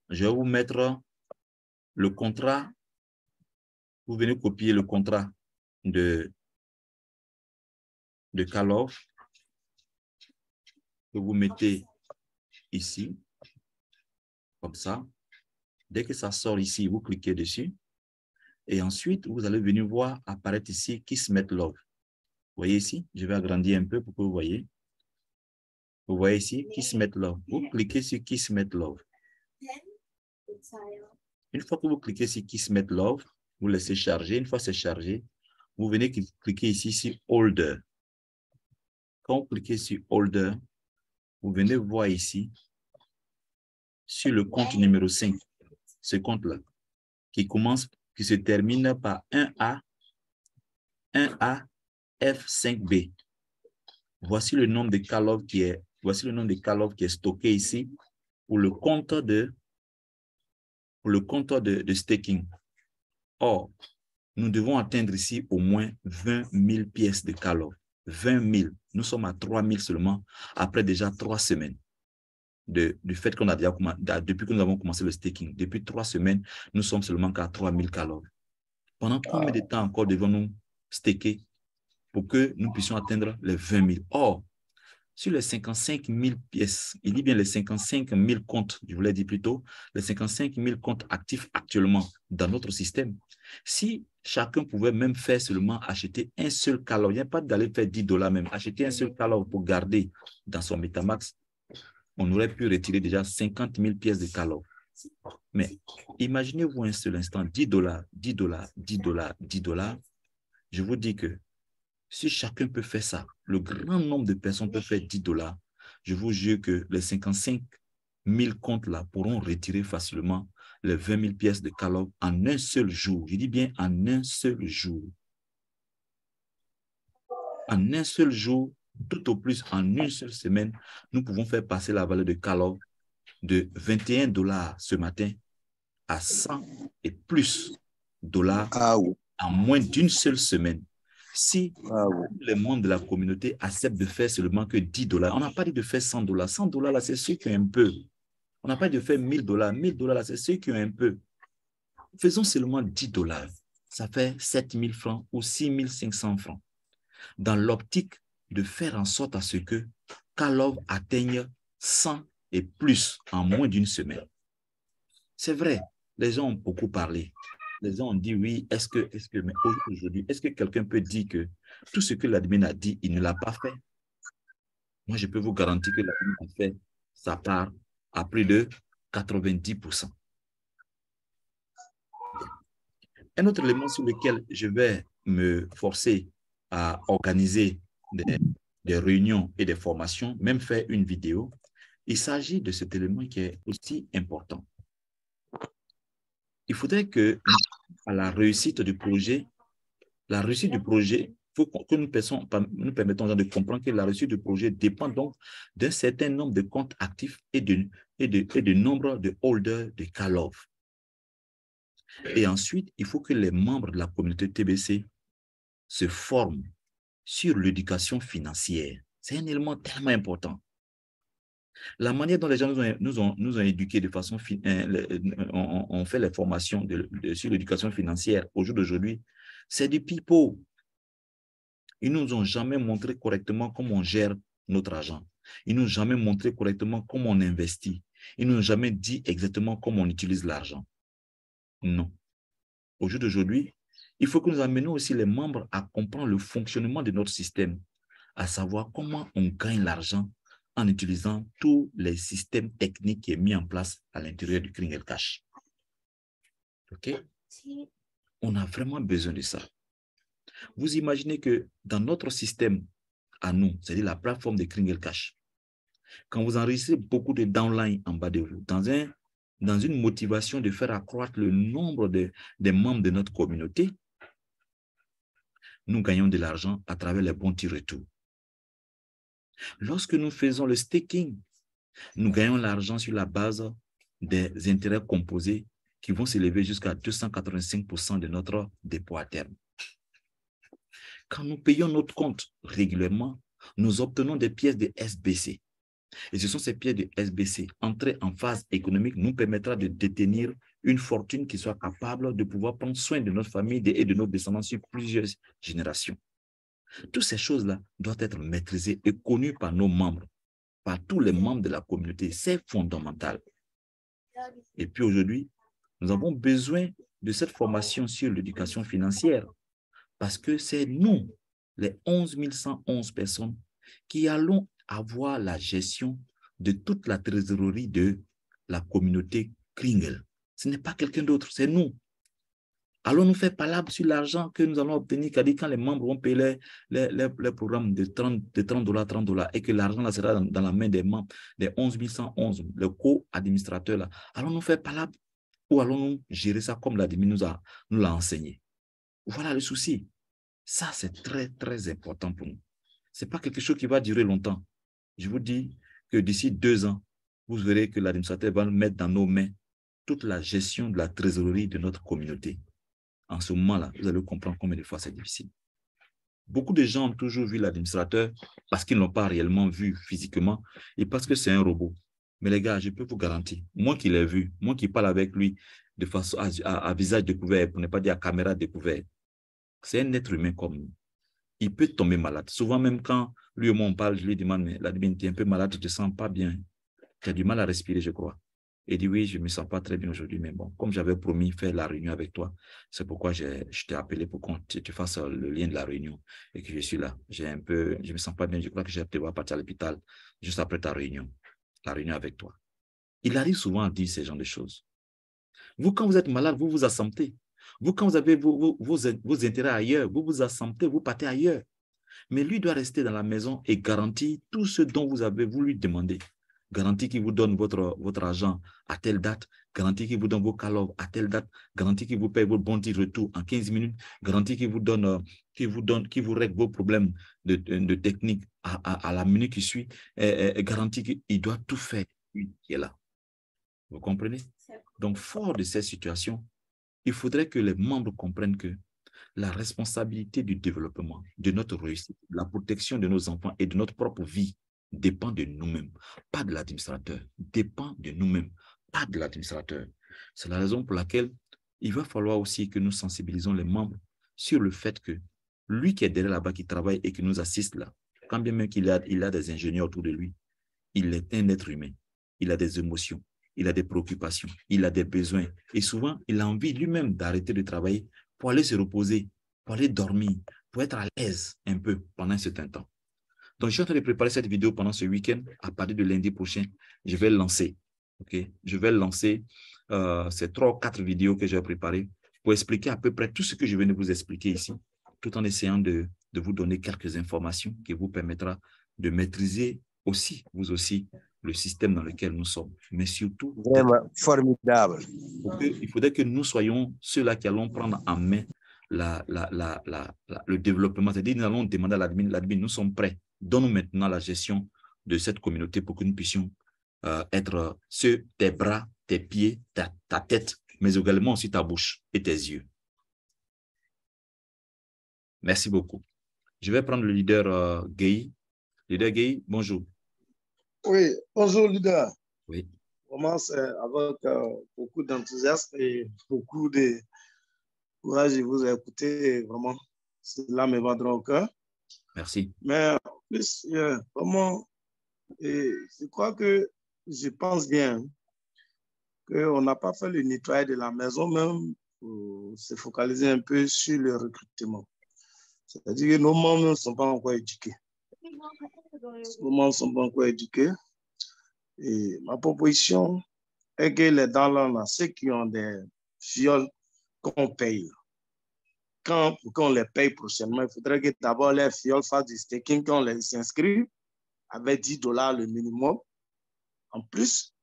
je vais vous mettre le contrat. Vous venez copier le contrat de call-off que vous mettez ici, comme ça. Dès que ça sort ici, vous cliquez dessus. Et ensuite, vous allez venir voir apparaître ici Kismet Love. Vous voyez ici, je vais agrandir un peu pour que vous voyez. Vous voyez ici Kismet Love. Vous cliquez sur Kismet Love. Une fois que vous cliquez sur Kismet Love, vous laissez charger. Une fois c'est chargé, vous venez cliquer ici sur Holder. Quand vous cliquez sur Holder, vous venez voir ici sur le compte numéro 5, ce compte-là, qui se termine par 1A, F5B. Voici le nombre de call-off qui est stocké ici pour le compte de staking. Or, nous devons atteindre ici au moins 20 000 pièces de call-off. 20 000. Nous sommes à 3 000 seulement après déjà 3 semaines. Du fait qu'on a déjà depuis que nous avons commencé le staking. Depuis 3 semaines, nous sommes seulement qu'à 3 000 call-off. Pendant combien de temps encore devons-nous staker pour que nous puissions atteindre les 20 000? Or, sur les 55 000 pièces, il dit bien les 55 000 comptes, je vous l'ai dit plus tôt, les 55 000 comptes actifs actuellement dans notre système. Si chacun pouvait même faire seulement acheter un seul call-off, il n'y a pas d'aller faire $10 même, acheter un seul call-off pour garder dans son MetaMask, on aurait pu retirer déjà 50 000 pièces de call-off. Mais imaginez-vous un seul instant, $10, $10, $10, $10. Je vous dis que si chacun peut faire ça, le grand nombre de personnes peut faire $10, je vous jure que les 55 000 comptes là pourront retirer facilement les 20 000 pièces de call-off en un seul jour. Je dis bien en un seul jour. En un seul jour, tout au plus en une seule semaine, nous pouvons faire passer la valeur de call-off de $21 ce matin à 100 et plus dollars en moins d'une seule semaine. Si les membres de la communauté acceptent de faire seulement que $10, on n'a pas dit de faire $100. $100, là, c'est ceux qui ont un peu. On n'a pas dit de faire $1000. $1000, là, c'est ceux qui ont un peu. Faisons seulement $10. Ça fait 7000 francs ou 6500 francs. Dans l'optique de faire en sorte à ce que Kalov atteigne 100 et plus en moins d'une semaine. C'est vrai, les gens ont beaucoup parlé. Les gens ont dit oui, mais aujourd'hui, est-ce que quelqu'un peut dire que tout ce que l'admin a dit, il ne l'a pas fait? Moi, je peux vous garantir que l'admin a fait sa part à plus de 90%. Un autre élément sur lequel je vais me forcer à organiser des réunions et des formations, même faire une vidéo, il s'agit de cet élément qui est aussi important. Il faudrait que, à la réussite du projet, il faut que nous permettons de comprendre que la réussite du projet dépend donc d'un certain nombre de comptes actifs et de nombre de holders de Kalov. Et ensuite, il faut que les membres de la communauté TBC se forment sur l'éducation financière. C'est un élément tellement important. La manière dont les gens nous ont éduqués de façon... on fait les formations sur l'éducation financière au jour d'aujourd'hui, c'est du pipeau. Ils ne nous ont jamais montré correctement comment on gère notre argent. Ils ne nous ont jamais montré correctement comment on investit. Ils ne nous ont jamais dit exactement comment on utilise l'argent. Non. Au jour d'aujourd'hui, il faut que nous amenions aussi les membres à comprendre le fonctionnement de notre système, à savoir comment on gagne l'argent en utilisant tous les systèmes techniques qui sont mis en place à l'intérieur du Kringel Cash. OK? On a vraiment besoin de ça. Vous imaginez que dans notre système à nous, c'est-à-dire la plateforme de Kringel Cash, quand vous enregistrez beaucoup de downline en bas de vous, dans une motivation de faire accroître le nombre des membres de notre communauté, nous gagnons de l'argent à travers les bons tirs-retours. Lorsque nous faisons le staking, nous gagnons l'argent sur la base des intérêts composés qui vont s'élever jusqu'à 285% de notre dépôt à terme. Quand nous payons notre compte régulièrement, nous obtenons des pièces de SBC. Et ce sont ces pièces de SBC, entrées en phase économique, nous permettra de détenir une fortune qui soit capable de pouvoir prendre soin de notre famille et de nos descendants sur plusieurs générations. Toutes ces choses-là doivent être maîtrisées et connues par nos membres, par tous les membres de la communauté. C'est fondamental. Et puis aujourd'hui, nous avons besoin de cette formation sur l'éducation financière parce que c'est nous, les 11 111 personnes, qui allons avoir la gestion de toute la trésorerie de la communauté Kringel. Ce n'est pas quelqu'un d'autre, c'est nous. Allons-nous faire palabre sur l'argent que nous allons obtenir, quand les membres vont payer les programmes de $30 et que l'argent sera dans la main des membres, des 11 111, le co-administrateur là. Allons-nous faire palabre ou allons-nous gérer ça comme l'admin nous l'a enseigné? Voilà le souci. Ça, c'est très, très important pour nous. Ce n'est pas quelque chose qui va durer longtemps. Je vous dis que d'ici 2 ans, vous verrez que l'administrateur va nous mettre dans nos mains toute la gestion de la trésorerie de notre communauté. En ce moment-là, vous allez comprendre combien de fois c'est difficile. Beaucoup de gens ont toujours vu l'administrateur parce qu'ils ne l'ont pas réellement vu physiquement et parce que c'est un robot. Mais les gars, je peux vous garantir, moi qui l'ai vu, moi qui parle avec lui de façon à visage découvert, pour ne pas dire à caméra découverte, c'est un être humain comme nous. Il peut tomber malade. Souvent, même quand lui ou moi on parle, je lui demande, mais l'admin, tu es un peu malade, tu ne te sens pas bien. Tu as du mal à respirer, je crois. Il dit, oui, je ne me sens pas très bien aujourd'hui, mais bon, comme j'avais promis faire la réunion avec toi, c'est pourquoi je t'ai appelé pour que tu fasses le lien de la réunion et que je suis là. Je ne me sens pas bien, je crois que je vais devoir partir à l'hôpital juste après ta réunion, la réunion avec toi. Il arrive souvent à dire ce genre de choses. Vous, quand vous êtes malade, vous vous assentez. Vous, quand vous avez vos intérêts ailleurs, vous vous assentez, vous partez ailleurs. Mais lui doit rester dans la maison et garantir tout ce dont vous lui demandez. Garantie qu'il vous donne votre argent à telle date, garantie qu'il vous donne vos Kalov à telle date, garantie qu'il vous paye vos bons de retour en 15 minutes, garantie qu'il vous donne, qu'il vous règle vos problèmes de technique à la minute qui suit, garantie qu'il doit tout faire, lui qui est là. Vous comprenez? Donc, fort de cette situation, il faudrait que les membres comprennent que la responsabilité du développement, de notre réussite, la protection de nos enfants et de notre propre vie dépend de nous-mêmes, pas de l'administrateur, dépend de nous-mêmes, pas de l'administrateur. C'est la raison pour laquelle il va falloir aussi que nous sensibilisons les membres sur le fait que lui qui est derrière là-bas, qui travaille et qui nous assiste là, quand bien même il a des ingénieurs autour de lui, il est un être humain, il a des émotions, il a des préoccupations, il a des besoins. Et souvent, il a envie lui-même d'arrêter de travailler pour aller se reposer, pour aller dormir, pour être à l'aise un peu pendant un certain temps. Donc, je suis en train de préparer cette vidéo pendant ce week-end. À partir de lundi prochain, je vais le lancer. Okay? Je vais lancer ces 3 ou 4 vidéos que j'ai préparées pour expliquer à peu près tout ce que je viens de vous expliquer ici, tout en essayant de vous donner quelques informations qui vous permettra de maîtriser aussi, vous aussi, le système dans lequel nous sommes. Mais surtout, vraiment formidable. Il faudrait que nous soyons ceux-là qui allons prendre en main le développement. C'est-à-dire, nous allons demander à l'admin, nous sommes prêts. Donne-nous maintenant la gestion de cette communauté pour que nous puissions être ceux, tes bras, tes pieds, ta tête, mais également aussi ta bouche et tes yeux. Merci beaucoup. Je vais prendre le leader Gueye. Leader Gueye, bonjour. Oui, bonjour leader. Oui. Vraiment, c'est avec beaucoup d'enthousiasme et beaucoup de courage de vous écouter. Vraiment, cela me va droit au cœur. Merci. Mais en plus, vraiment, je crois que je pense bien qu'on n'a pas fait le nettoyage de la maison même pour se focaliser un peu sur le recrutement. C'est-à-dire que nos membres ne sont pas encore éduqués. Nos membres ne sont pas encore éduqués. Et ma proposition est que les dans ceux qui ont des fioles qu'on paye, quand on les paye prochainement, il faudrait que d'abord les fioles fassent du staking, qu'on les inscrit avec $10 le minimum. En plus,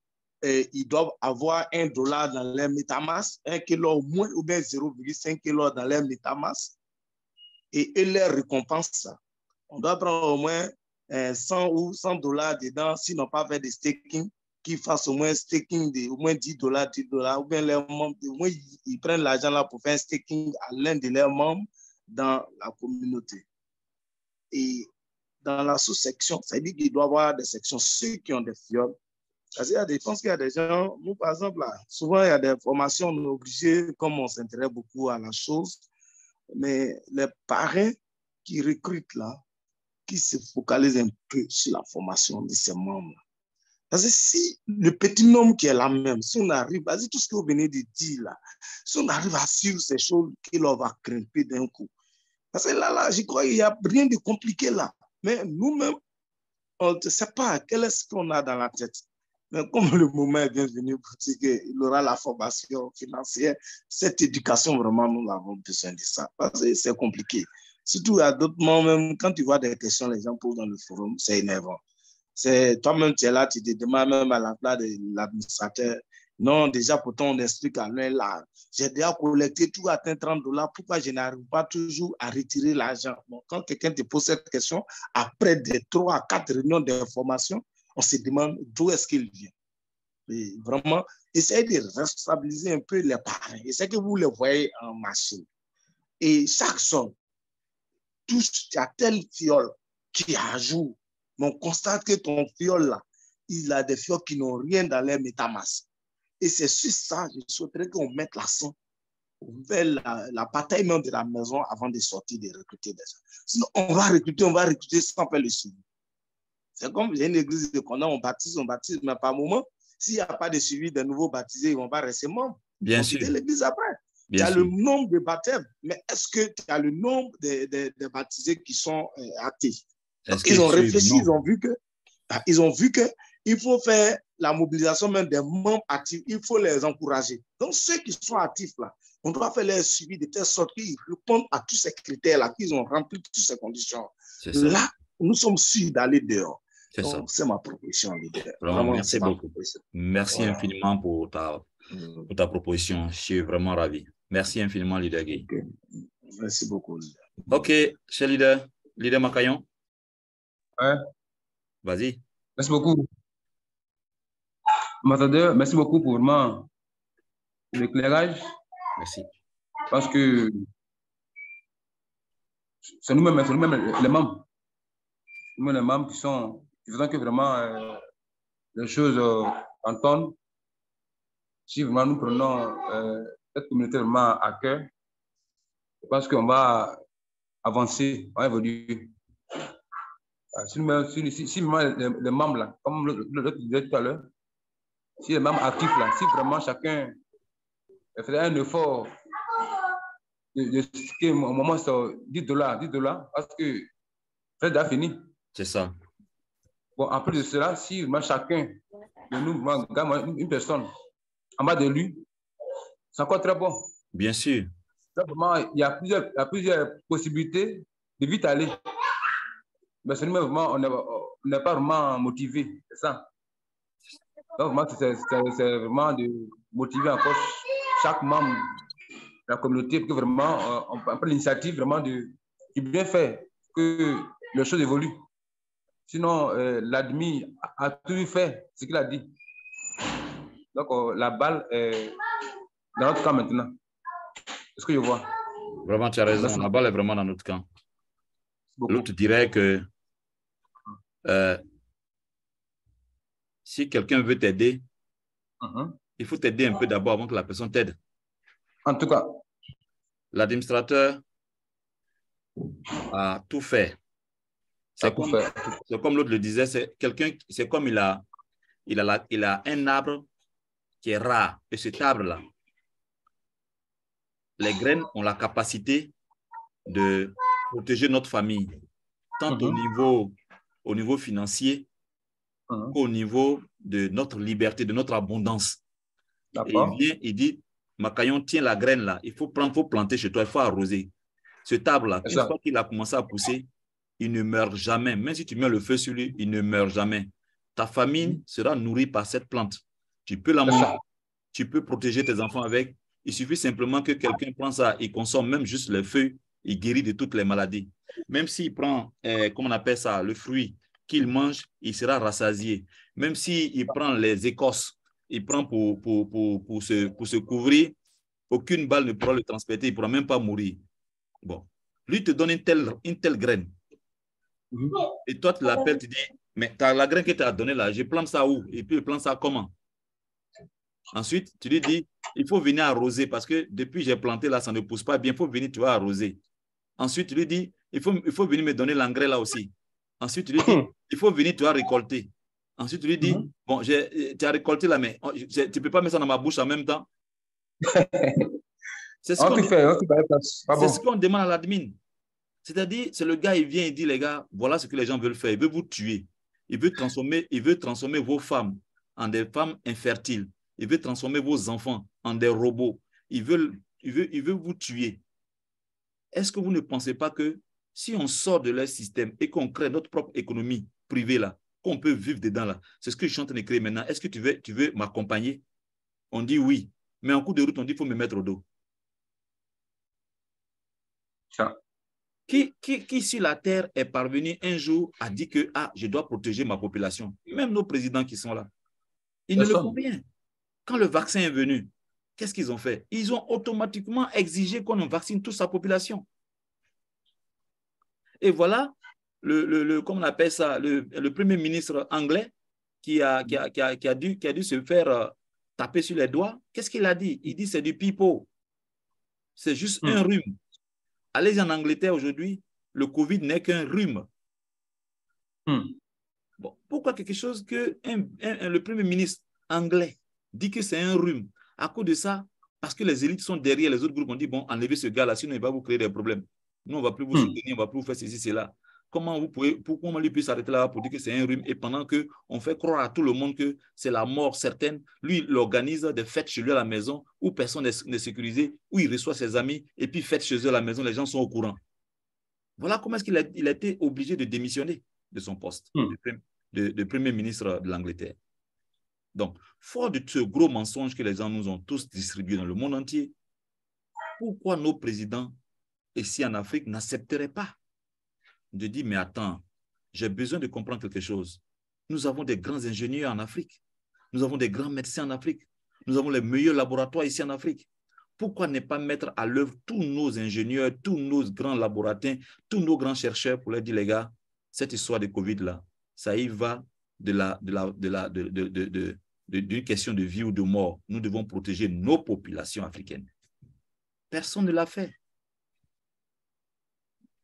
ils doivent avoir $1 dans les MetaMask, 1 kilo au moins ou bien 0,5 kg dans les MetaMask. Et leur récompense ça. On doit prendre au moins 100 ou $100 dedans, s'ils n'ont pas fait de staking, qu'ils fassent au moins staking de au moins $10, ou bien les membres, au moins ils prennent l'argent là pour faire un staking à l'un de leurs membres dans la communauté. Et dans la sous-section, ça veut dire qu'il doit y avoir des sections, ceux qui ont des fioles. Parce qu'il y a des, je pense qu'il y a des gens, nous par exemple, là, souvent il y a des formations, on est obligé, comme on s'intéresse beaucoup à la chose, mais les parrains qui recrutent là, qui se focalisent un peu sur la formation de ces membres. Parce que si le petit nombre qui est là même, si on arrive, vas-y, tout ce que vous venez de dire là, si on arrive à suivre ces choses, qu'il va grimper d'un coup. Parce que là, je crois qu'il n'y a rien de compliqué là. Mais nous-mêmes, on ne sait pas quel est-ce qu'on a dans la tête. Mais comme le moment est bien venu pour dire qu'il aura la formation financière, cette éducation, vraiment, nous avons besoin de ça. Parce que c'est compliqué. Surtout à d'autres moments, même quand tu vois des questions, les gens posent dans le forum, c'est énervant. Toi-même, tu es là, tu te demandes même à la place de l'administrateur. Non, déjà, pourtant, on explique à l'un là. J'ai déjà collecté, tout atteint $30. Pourquoi je n'arrive pas toujours à retirer l'argent? Bon, quand quelqu'un te pose cette question, après des 3 à 4 réunions d'information, on se demande d'où est-ce qu'il vient. Et vraiment, essayez de responsabiliser un peu les parents. Essayez que vous les voyez en machine. Et chaque zone, il y a tel fiole qui ajoute. Mais on constate que ton fiole là, il a des fioles qui n'ont rien dans les MetaMask. Et c'est sur ça, je souhaiterais qu'on mette l'accent vers la bataille même de la maison avant de sortir, de recruter des gens. Sinon, on va recruter sans faire le suivi. C'est comme j'ai une église de Condé, on baptise, mais par moment, s'il n'y a pas de suivi des nouveaux baptisés, ils vont pas rester membres. Bien sûr. L'église après. Tu as le nombre de baptêmes, mais est-ce que tu as le nombre de baptisés qui sont actifs? Ils ont réfléchi, ils ont vu que il faut faire la mobilisation même des membres actifs, il faut les encourager. Donc, ceux qui sont actifs là, on doit faire leur suivi de telle sorte qu'ils répondent à tous ces critères-là, qu'ils ont rempli toutes ces conditions. Là, nous sommes sûrs d'aller dehors. C'est ma proposition, leader. Vraiment, merci beaucoup. Merci infiniment pour ta proposition. Je suis vraiment ravi. Merci infiniment, leader Gueye. Okay. Merci beaucoup, leader. OK, cher leader Makayon. Ouais. Vas-y. Merci beaucoup. Ambassadeur, merci beaucoup pour l'éclairage. Merci. Parce que c'est nous-mêmes les membres. Nous-mêmes les membres qui faisons que vraiment les choses entendent. Si vraiment nous prenons cette communauté vraiment à cœur, je pense qu'on va avancer, on va évoluer. Si vraiment les membres, là, comme l'autre disait tout à l'heure, si les membres actifs, là, si vraiment chacun fait un effort au moment c'est $10, parce que c'est déjà fini. C'est ça. Bon, en plus de cela, si vraiment chacun de nous, une personne en bas de lui, c'est encore très bon. Bien sûr. Là, vraiment, il y a plusieurs possibilités de vite aller. Mais c'est nous-mêmes, on n'est pas vraiment motivé, c'est ça. Donc, vraiment, c'est vraiment de motiver encore chaque membre de la communauté pour que vraiment on prenne l'initiative vraiment de bien faire, que les choses évoluent. Sinon, l'admi a tout fait ce qu'il a dit. Donc, la balle est dans notre camp maintenant. C'est ce que je vois. Vraiment, tu as raison. Merci. La balle est vraiment dans notre camp. L'autre dirait que si quelqu'un veut t'aider, il faut t'aider un peu d'abord avant que la personne t'aide. En tout cas, l'administrateur a tout fait. C'est comme l'autre le disait, c'est comme il a un arbre qui est rare. Et cet arbre-là, les graines ont la capacité de protéger notre famille, tant au niveau financier qu'au niveau de notre liberté, de notre abondance. Et il vient, il dit, Makayon, tiens la graine là, il faut planter chez toi, il faut arroser. Cet arbre-là, une fois qu'il a commencé à pousser, il ne meurt jamais. Même si tu mets le feu sur lui, il ne meurt jamais. Ta famille sera nourrie par cette plante. Tu peux la manger, tu peux protéger tes enfants avec. Il suffit simplement que quelqu'un prend ça, il consomme même juste les feuilles, il guérit de toutes les maladies. Même s'il prend, comment on appelle ça, le fruit qu'il mange, il sera rassasié. Même s'il prend les écorces, il prend pour se couvrir, aucune balle ne pourra le transporter, il ne pourra même pas mourir. Bon, lui te donne une telle graine. Et toi, tu l'appelles, tu dis, mais la graine que tu as donnée là, je plante ça où? Et puis, je plante ça comment? Ensuite, tu lui dis, il faut venir arroser parce que depuis que j'ai planté là, ça ne pousse pas bien, il faut venir, tu vas arroser. Ensuite, tu lui dis, il faut venir me donner l'engrais là aussi. Ensuite, tu lui dis, il faut venir, tu vas récolter. Ensuite, tu lui dis, bon, tu as récolté là, mais tu ne peux pas mettre ça dans ma bouche en même temps. C'est ce qu'on demande à l'admin. C'est-à-dire, c'est le gars, il vient et dit, les gars, voilà ce que les gens veulent faire. Il veut vous tuer. Il veut transformer vos femmes en des femmes infertiles. Il veut transformer vos enfants en des robots. Il veut vous tuer. Est-ce que vous ne pensez pas que si on sort de leur système et qu'on crée notre propre économie privée là, qu'on peut vivre dedans là, c'est ce que je suis en train de créer maintenant. Est-ce que tu veux m'accompagner? On dit oui. Mais en cours de route, on dit qu'il faut me mettre au dos. Ça. Qui sur la terre est parvenu un jour à dire que je dois protéger ma population? Même nos présidents qui sont là. Ils ne le font rien. Quand le vaccin est venu, qu'est-ce qu'ils ont fait? Ils ont automatiquement exigé qu'on vaccine toute sa population. Et voilà, comment on appelle ça, le premier ministre anglais qui a dû se faire taper sur les doigts. Qu'est-ce qu'il a dit? Il dit c'est du pipeau. C'est juste un rhume. Allez en Angleterre aujourd'hui, le Covid n'est qu'un rhume. Bon, pourquoi quelque chose que le premier ministre anglais dit que c'est un rhume? À cause de ça, parce que les élites sont derrière, les autres groupes ont dit, bon, enlevez ce gars-là, sinon il va vous créer des problèmes. Nous, on ne va plus vous soutenir, on ne va plus vous faire ceci, cela. Pourquoi lui peut s'arrêter là pour dire que c'est un rhume et pendant qu'on fait croire à tout le monde que c'est la mort certaine, lui, il organise des fêtes chez lui à la maison où personne n'est sécurisé, où il reçoit ses amis et puis fête chez eux à la maison, les gens sont au courant. Voilà comment est-ce qu'il a été obligé de démissionner de son poste de premier ministre de l'Angleterre. Donc, fort de ce gros mensonge que les gens nous ont tous distribués dans le monde entier, pourquoi nos présidents ici en Afrique n'accepteraient pas de dire, mais attends, j'ai besoin de comprendre quelque chose. Nous avons des grands ingénieurs en Afrique. Nous avons des grands médecins en Afrique. Nous avons les meilleurs laboratoires ici en Afrique. Pourquoi ne pas mettre à l'œuvre tous nos ingénieurs, tous nos grands laboratoires, tous nos grands chercheurs pour leur dire, les gars, cette histoire de Covid-là, ça y va d'une question de vie ou de mort. Nous devons protéger nos populations africaines. Personne ne l'a fait.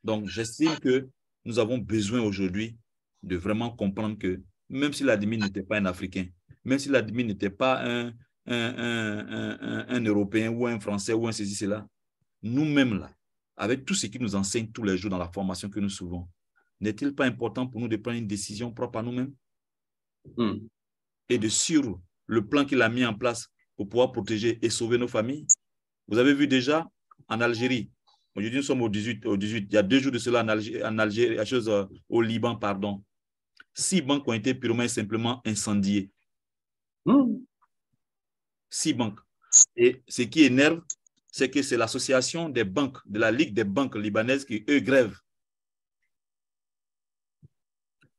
Donc, j'estime que nous avons besoin aujourd'hui de vraiment comprendre que même si l'admin n'était pas un Africain, même si l'admin n'était pas un Européen ou un Français ou un ceci, cela, nous-mêmes là, avec tout ce qui nous enseigne tous les jours dans la formation que nous suivons, n'est-il pas important pour nous de prendre une décision propre à nous-mêmes et de suivre le plan qu'il a mis en place pour pouvoir protéger et sauver nos familles? Vous avez vu déjà en Algérie, aujourd'hui nous sommes au 18, il y a 2 jours de cela en Algérie, au Liban, pardon, 6 banques ont été purement et simplement incendiées. 6 banques. Et ce qui énerve, c'est que c'est l'association des banques, de la Ligue des banques libanaises qui, eux, grèvent.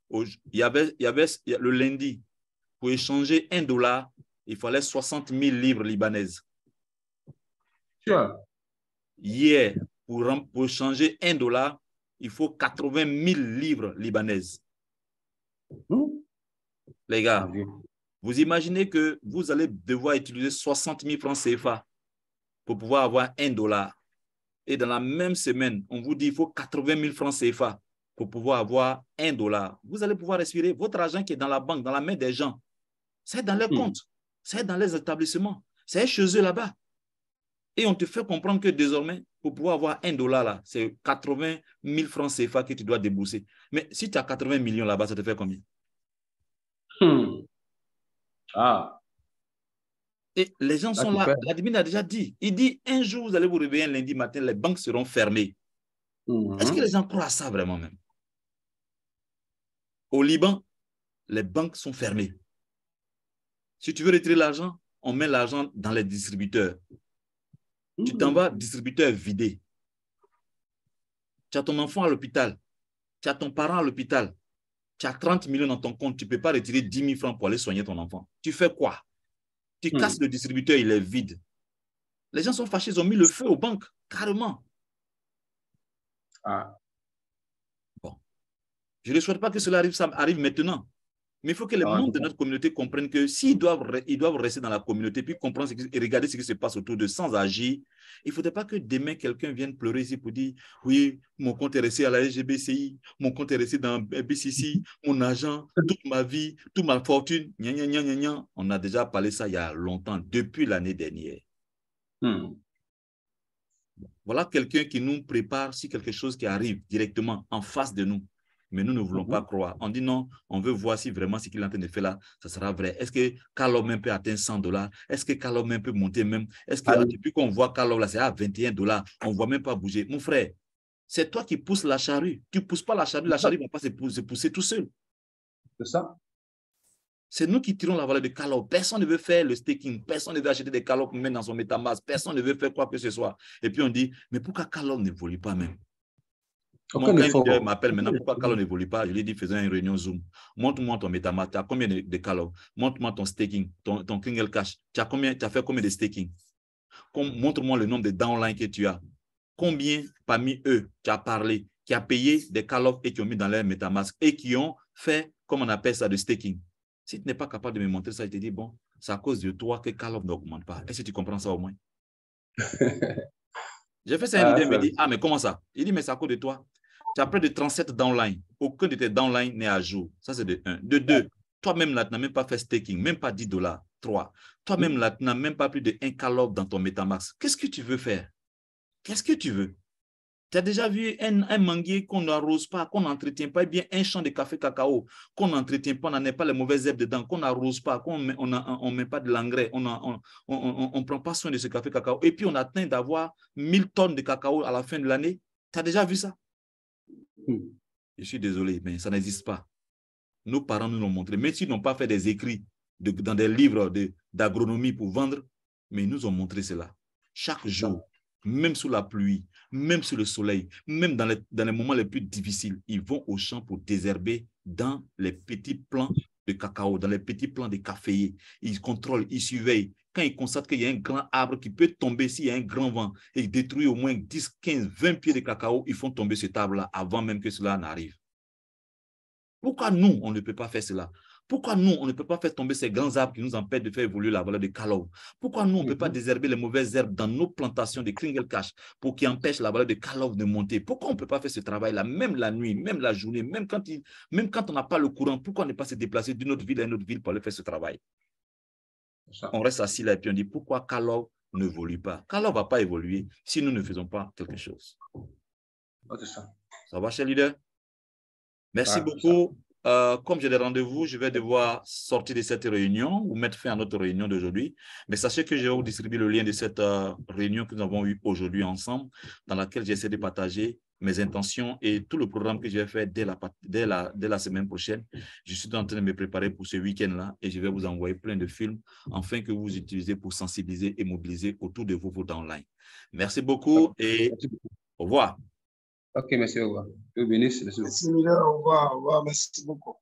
Il y avait le lundi, pour échanger $1, il fallait 60 000 livres libanaises. Hier, pour changer $1, il faut 80 000 livres libanaises. Les gars, vous imaginez que vous allez devoir utiliser 60 000 francs CFA pour pouvoir avoir $1. Et dans la même semaine, on vous dit qu'il faut 80 000 francs CFA pour pouvoir avoir $1. Vous allez pouvoir respirer. Votre argent qui est dans la banque, dans la main des gens, c'est dans leurs comptes, c'est dans les établissements, c'est chez eux là-bas. Et on te fait comprendre que désormais, pour pouvoir avoir $1 là, c'est 80 000 francs CFA que tu dois débourser. Mais si tu as 80 millions là-bas, ça te fait combien? Et les gens sont là. L'admin a déjà dit. Il dit, un jour, vous allez vous réveiller un lundi matin, les banques seront fermées. Est-ce que les gens croient à ça vraiment même? Au Liban, les banques sont fermées. Si tu veux retirer l'argent, on met l'argent dans les distributeurs. Tu t'en vas, distributeur vidé. Tu as ton enfant à l'hôpital. Tu as ton parent à l'hôpital. Tu as 30 millions dans ton compte. Tu ne peux pas retirer 10 000 francs pour aller soigner ton enfant. Tu fais quoi? Tu casses le distributeur, il est vide. Les gens sont fâchés, ils ont mis le feu aux banques, carrément. Bon. Je ne souhaite pas que cela arrive, ça arrive maintenant. Mais il faut que les membres de notre communauté comprennent que s'ils doivent rester dans la communauté puis comprendre et regarder ce qui se passe autour d'eux sans agir, il ne faudrait pas que demain quelqu'un vienne pleurer ici pour dire oui, mon compte est resté à la SGBCI, mon compte est resté dans BCC, mon argent, toute ma vie, toute ma fortune. Gna, gna, gna, gna, gna. On a déjà parlé de ça il y a longtemps, depuis l'année dernière. Voilà quelqu'un qui nous prépare si quelque chose qui arrive directement en face de nous. Mais nous ne voulons pas croire. On dit non, on veut voir si vraiment ce qu'il est en train de faire là, ça sera vrai. Est-ce que Kalov même peut atteindre $100? Est-ce que Kalov même peut monter même? Est-ce que depuis qu'on voit Kalov là, c'est à $21, on ne voit même pas bouger. Mon frère, c'est toi qui pousses la charrue. Tu ne pousses pas la charrue ne va pas se pousser tout seul. C'est ça. C'est nous qui tirons la valeur de Kalov. Personne ne veut faire le staking. Personne ne veut acheter des Kalov pour mettre dans son MetaMask. Personne ne veut faire quoi que ce soit. Et puis on dit, mais pourquoi Kalov n'évolue pas même? Quand il m'appelle maintenant, pourquoi Kalov n'évolue pas? Je lui dis, faisons une réunion Zoom. Montre-moi ton MetaMask. Tu as combien de Kalov? Montre-moi ton staking, ton Kringle Cash. Tu as fait combien de staking? Montre-moi le nombre de downlines que tu as. Combien parmi eux tu as parlé, qui a payé des Kalov et qui ont mis dans leur MetaMask et qui ont fait, comme on appelle ça, de staking? Si tu n'es pas capable de me montrer ça, je te dis, bon, c'est à cause de toi que Kalov n'augmente pas. Est-ce que tu comprends ça au moins? J'ai fait ça un leader, il me dit, mais comment ça? Il dit, mais c'est à cause de toi. Tu as près de 37 downlines. Aucun de tes downlines n'est à jour. Ça, c'est de 1. De 2, toi-même, là, tu n'as même pas fait staking, même pas $10. 3. Toi-même, là, tu n'as même pas plus de 1 Kalov dans ton MetaMask. Qu'est-ce que tu veux faire? Qu'est-ce que tu veux? Tu as déjà vu un manguier qu'on n'arrose pas, qu'on n'entretient pas, bien un champ de café cacao, qu'on n'entretient pas, on n'en a pas les mauvaises herbes dedans, qu'on n'arrose pas, qu'on ne met pas de l'engrais, on ne prend pas soin de ce café cacao. Et puis, on atteint d'avoir 1000 tonnes de cacao à la fin de l'année. Tu as déjà vu ça? Je suis désolé, mais ça n'existe pas. Nos parents nous l'ont montré. Même s'ils n'ont pas fait des écrits dans des livres d'agronomie pour vendre, mais ils nous ont montré cela. Chaque jour, même sous la pluie, même sous le soleil, même dans les moments les plus difficiles, ils vont au champ pour désherber dans les petits plants de cacao, dans les petits plants de caféiers. Ils contrôlent, ils surveillent. Quand ils constatent qu'il y a un grand arbre qui peut tomber s'il y a un grand vent et détruire au moins 10, 15, 20 pieds de cacao, ils font tomber cet arbre-là avant même que cela n'arrive. Pourquoi nous, on ne peut pas faire cela? Pourquoi nous, on ne peut pas faire tomber ces grands arbres qui nous empêchent de faire évoluer la valeur de Kalov? Pourquoi nous, on ne peut pas désherber les mauvaises herbes dans nos plantations de Kringelkach pour qu'ils empêchent la valeur de Kalov de monter? Pourquoi on ne peut pas faire ce travail-là, même la nuit, même la journée, même quand on n'a pas le courant? Pourquoi ne pas se déplacer d'une autre ville à une autre ville pour aller faire ce travail? On reste assis là et puis on dit pourquoi Kalov ne évolue pas? Kalov ne va pas évoluer si nous ne faisons pas quelque chose. Ça va, cher leader? Merci beaucoup. Comme j'ai des rendez-vous, je vais devoir sortir de cette réunion ou mettre fin à notre réunion d'aujourd'hui. Mais sachez que je vais vous distribuer le lien de cette réunion que nous avons eue aujourd'hui ensemble, dans laquelle j'essaie de partager mes intentions et tout le programme que je vais faire dès la semaine prochaine. Je suis en train de me préparer pour ce week-end-là et je vais vous envoyer plein de films afin que vous utilisez pour sensibiliser et mobiliser autour de vos votes online. Merci beaucoup et au revoir. Ok, merci, au revoir. Dieu bénisse. Merci, au revoir, merci beaucoup.